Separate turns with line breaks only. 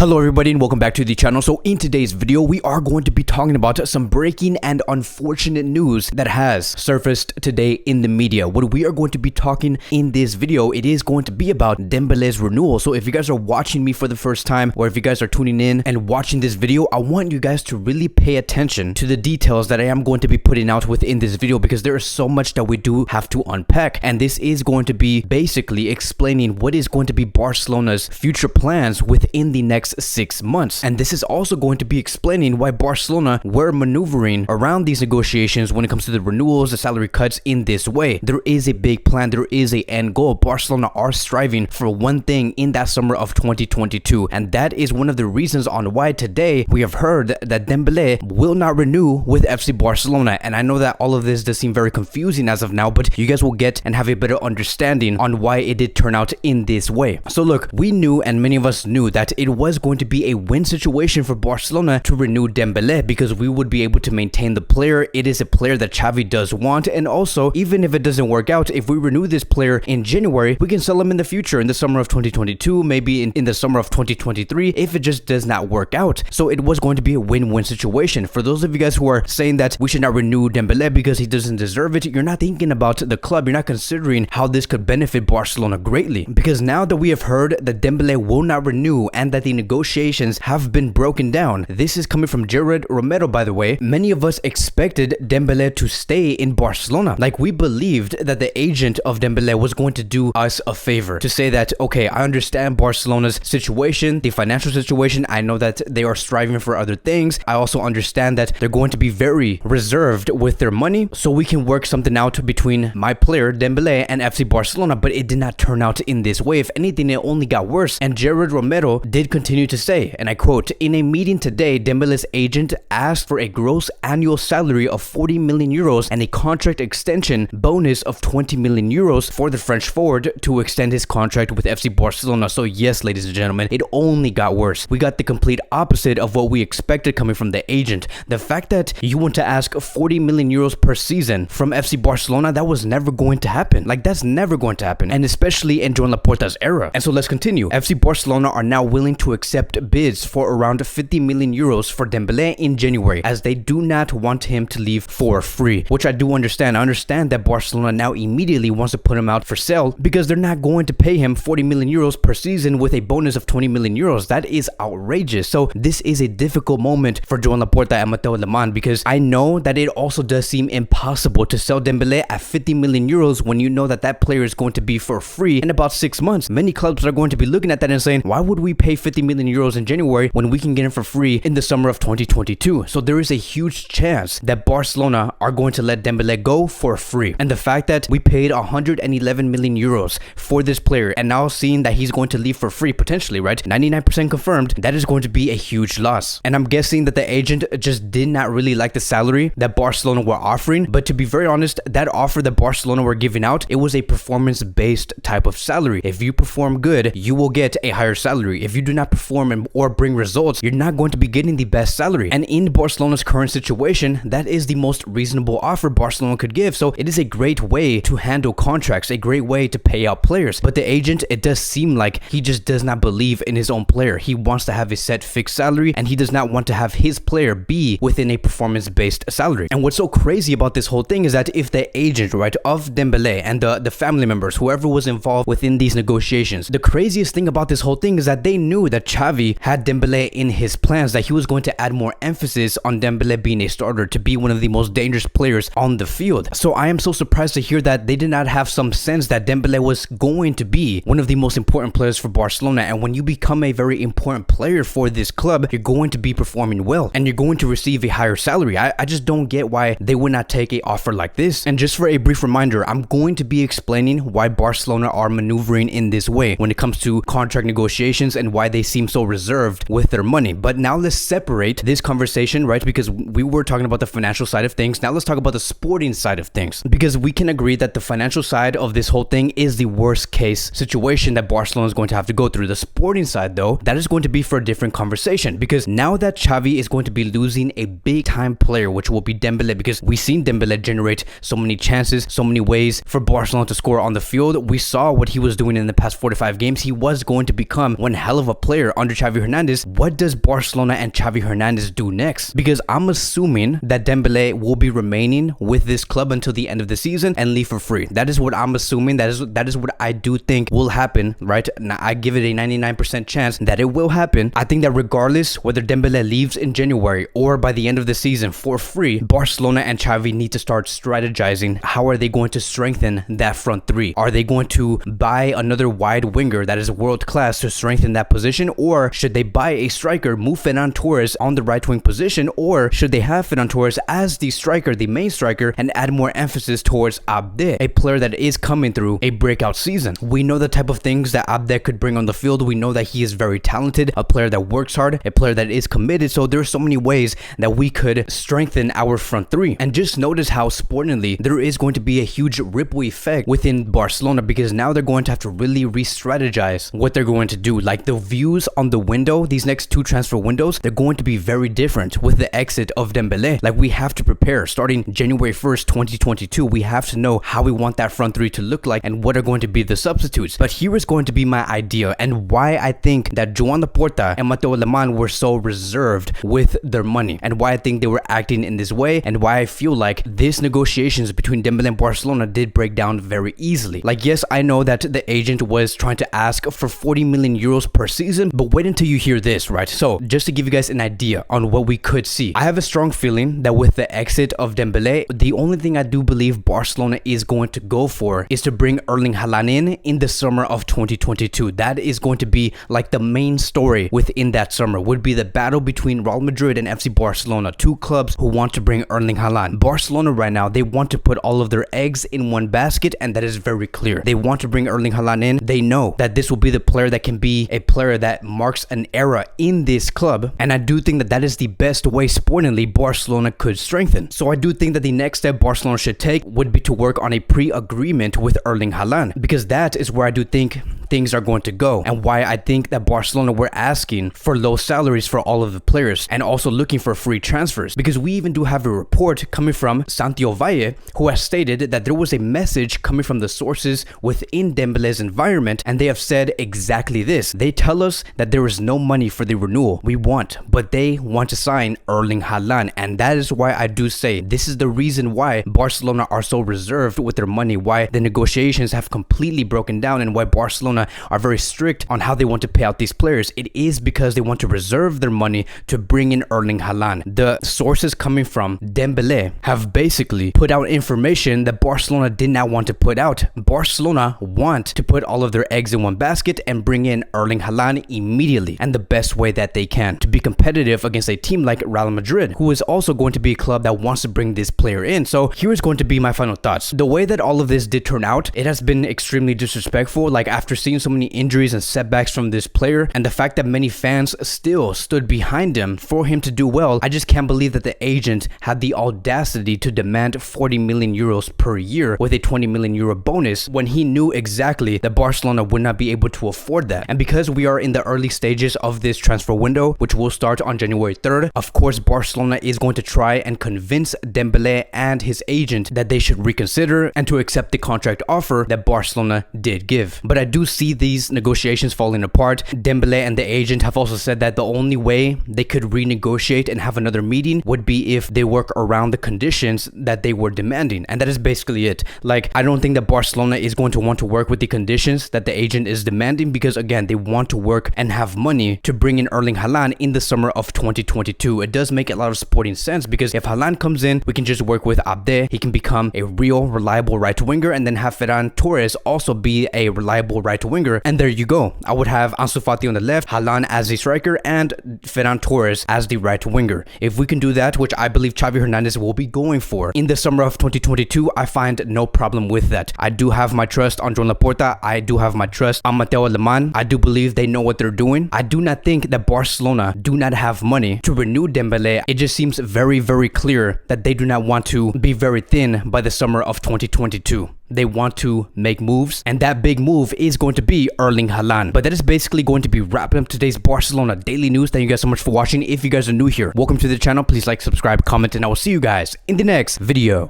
Hello everybody and welcome back to the channel. So in today's video, we are going to be talking about some breaking and unfortunate news that has surfaced today in the media. What we are going to be talking in this video, it is going to be about Dembele's renewal. So if you guys are watching me for the first time, or if you guys are tuning in and watching this video, I want you guys to really pay attention to the details that I am going to be putting out within this video, because there is so much that we do have to unpack. And this is going to be basically explaining what is going to be Barcelona's future plans within the next 6 months. And this is also going to be explaining why Barcelona were maneuvering around these negotiations when it comes to the renewals, the salary cuts in this way. There is a big plan, there is a end goal. Barcelona are striving for one thing in that summer of 2022, and that is one of the reasons on why today we have heard that Dembele will not renew with FC Barcelona. And I know that all of this does seem very confusing as of now, but you guys will get and have a better understanding on why it did turn out in this way. So look, we knew, and many of us knew, that it was going to be a win situation for Barcelona to renew Dembele, because we would be able to maintain the player. It is a player that Xavi does want, and also, even if it doesn't work out, if we renew this player in January, we can sell him in the future, in the summer of 2022, maybe in the summer of 2023, if it just does not work out. So it was going to be a win-win situation. For those of you guys who are saying that we should not renew Dembele because he doesn't deserve it, you're not thinking about the club, you're not considering how this could benefit Barcelona greatly. Because now that we have heard that Dembele will not renew and that the negotiations have been broken down, this is coming from Gerard Romero, by the way, many of us expected Dembele to stay in Barcelona. Like, we believed that the agent of Dembele was going to do us a favor, to say that, okay, I understand Barcelona's situation, the financial situation, I know that they are striving for other things, I also understand that they're going to be very reserved with their money, so we can work something out between my player Dembele and FC Barcelona. But it did not turn out in this way. If anything, it only got worse. And Gerard Romero did continue to say, and I quote, "In a meeting today, Dembele's agent asked for a gross annual salary of 40 million euros and a contract extension bonus of 20 million euros for the French forward to extend his contract with FC Barcelona." So yes, ladies and gentlemen, it only got worse. We got the complete opposite of what we expected coming from the agent. The fact that you want to ask 40 million euros per season from FC Barcelona, that was never going to happen. Like, that's never going to happen, and especially in Joan Laporta's era. And so let's continue. FC Barcelona are now willing to accept bids for around 50 million euros for Dembele in January, as they do not want him to leave for free, which I do understand. I understand that Barcelona now immediately wants to put him out for sale, because they're not going to pay him 40 million euros per season with a bonus of 20 million euros. That is outrageous. So this is a difficult moment for Joan Laporta and Mateo Lemon, because I know that it also does seem impossible to sell Dembele at 50 million euros when you know that that player is going to be for free in about 6 months. Many clubs are going to be looking at that and saying, why would we pay 50 million euros in January when we can get him for free in the summer of 2022? So there is a huge chance that Barcelona are going to let Dembele go for free. And the fact that we paid 111 million euros for this player, and now seeing that he's going to leave for free potentially, right? 99% confirmed, that is going to be a huge loss. And I'm guessing that the agent just did not really like the salary that Barcelona were offering. But to be very honest, that offer that Barcelona were giving out, it was a performance-based type of salary. If you perform good, you will get a higher salary. If you do not perform or bring results, you're not going to be getting the best salary. And in Barcelona's current situation, that is the most reasonable offer Barcelona could give. So it is a great way to handle contracts, a great way to pay out players. But the agent, it does seem like he just does not believe in his own player. He wants to have a set fixed salary, and he does not want to have his player be within a performance-based salary. And what's so crazy about this whole thing is that if the agent, right, of Dembele and the family members, whoever was involved within these negotiations, the craziest thing about this whole thing is that they knew that Xavi had Dembele in his plans, that he was going to add more emphasis on Dembele being a starter, to be one of the most dangerous players on the field. So I am so surprised to hear that they did not have some sense that Dembele was going to be one of the most important players for Barcelona. And when you become a very important player for this club, you're going to be performing well, and you're going to receive a higher salary. I just don't get why they would not take a offer like this. And just for a brief reminder, I'm going to be explaining why Barcelona are maneuvering in this way when it comes to contract negotiations and why they seem so reserved with their money. But now let's separate this conversation conversation, right? Because we were talking about the financial side of things. Now let's talk about the sporting side of things, because we can agree that the financial side of this whole thing is the worst case situation that Barcelona is going to have to go through. The sporting side, though, that is going to be for a different conversation, because now that Xavi is going to be losing a big time player, which will be Dembele, because we've seen Dembele generate so many chances, so many ways for Barcelona to score on the field. We saw what he was doing in the past 45 games. He was going to become one hell of a player under Xavi Hernandez. What does Barcelona and Xavi Hernandez do next? Because I'm assuming that Dembele will be remaining with this club until the end of the season and leave for free. That is what I'm assuming. That is what I do think will happen, right? Now, I give it a 99% chance that it will happen. I think that regardless whether Dembele leaves in January or by the end of the season for free, Barcelona and Xavi need to start strategizing. How are they going to strengthen that front three? Are they going to buy another wide winger that is world class to strengthen that position, or should they buy a striker, move Ferran Torres on the right wing position, or should they have Ferran Torres as the striker, the main striker, and add more emphasis towards Abde, a player that is coming through a breakout season? We know the type of things that Abde could bring on the field. We know that he is very talented, a player that works hard, a player that is committed. So there's so many ways that we could strengthen our front three. And just notice how sportingly there is going to be a huge ripple effect within Barcelona, because now they're going to have to really re-strategize what they're going to do. Like, the views on the window, these next two transfer windows, they're going to be very different with the exit of Dembele. Like, we have to prepare starting January 1st, 2022. We have to know how we want that front three to look like and what are going to be the substitutes. But here is going to be my idea and why I think that Joan Laporta and Mateo Alemán were so reserved with their money, and why I think they were acting in this way, and why I feel like these negotiations between Dembele and Barcelona did break down very easily. Like, yes, I know that the agent was trying to ask for 40 million euros per season, but wait until you hear this, right? So just to give you guys an idea on what we could see, I have a strong feeling that with the exit of Dembele, the only thing I do believe Barcelona is going to go for is to bring Erling Haaland in the summer of 2022. That is going to be like the main story within that summer, would be the battle between Real Madrid and FC Barcelona, two clubs who want to bring Erling Haaland. Barcelona right now, they want to put all of their eggs in one basket, and that is very clear. They want to bring Erling Haaland in. They know that this will be the player that can be a player that marks an era in this club, and I do think that that is the best way sportingly Barcelona could strengthen. So I do think that the next step Barcelona should take would be to work on a pre-agreement with Erling Haaland, because that is where I do think things are going to go, and why I think that Barcelona were asking for low salaries for all of the players and also looking for free transfers, because we even do have a report coming from Santiago Valle, who has stated that there was a message coming from the sources within Dembele's environment, and they have said exactly this. They tell us that there is no money for the renewal we want, but they want to sign Erling Haaland, and that is why I do say this is the reason why Barcelona are so reserved with their money, why the negotiations have completely broken down, and why Barcelona are very strict on how they want to pay out these players. It is because they want to reserve their money to bring in Erling Haaland. The sources coming from Dembele have basically put out information that Barcelona did not want to put out. Barcelona want to put all of their eggs in one basket and bring in Erling Haaland immediately, and the best way that they can, to be competitive against a team like Real Madrid, who is also going to be a club that wants to bring this player in. So here is going to be my final thoughts. The way that all of this did turn out, it has been extremely disrespectful. Like, after seeing so many injuries and setbacks from this player, and the fact that many fans still stood behind him for him to do well, I just can't believe that the agent had the audacity to demand 40 million euros per year with a 20 million euro bonus, when he knew exactly that Barcelona would not be able to afford that. And because we are in the early stages of this transfer window, which will start on January 3rd, of course Barcelona is going to try and convince Dembele and his agent that they should reconsider and to accept the contract offer that Barcelona did give. But I do see these negotiations falling apart. Dembele and the agent have also said that the only way they could renegotiate and have another meeting would be if they work around the conditions that they were demanding, and that is basically it. Like, I don't think that Barcelona is going to want to work with the conditions that the agent is demanding, because again, they want to work and have money to bring in Erling Haaland in the summer of 2022. It does make a lot of sporting sense, because if Haaland comes in, we can just work with Abde. He can become a real reliable right winger, and then have Ferran Torres also be a reliable right winger, and there you go. I would have Ansu Fati on the left, Haaland as the striker, and Ferran Torres as the right winger. If we can do that, which I believe Xavi Hernandez will be going for in the summer of 2022, I find no problem with that. I do have my trust on Joan Laporta. I do have my trust on Mateo Alemán. I do believe they know what they're doing. I do not think that Barcelona do not have money to renew Dembele. It just seems very, very clear that they do not want to be very thin by the summer of 2022. They want to make moves, and that big move is going to be Erling Haaland. But that is basically going to be wrapping up today's Barcelona daily news. Thank you guys so much for watching. If you guys are new here, welcome to the channel. Please like, subscribe, comment, and I will see you guys in the next video.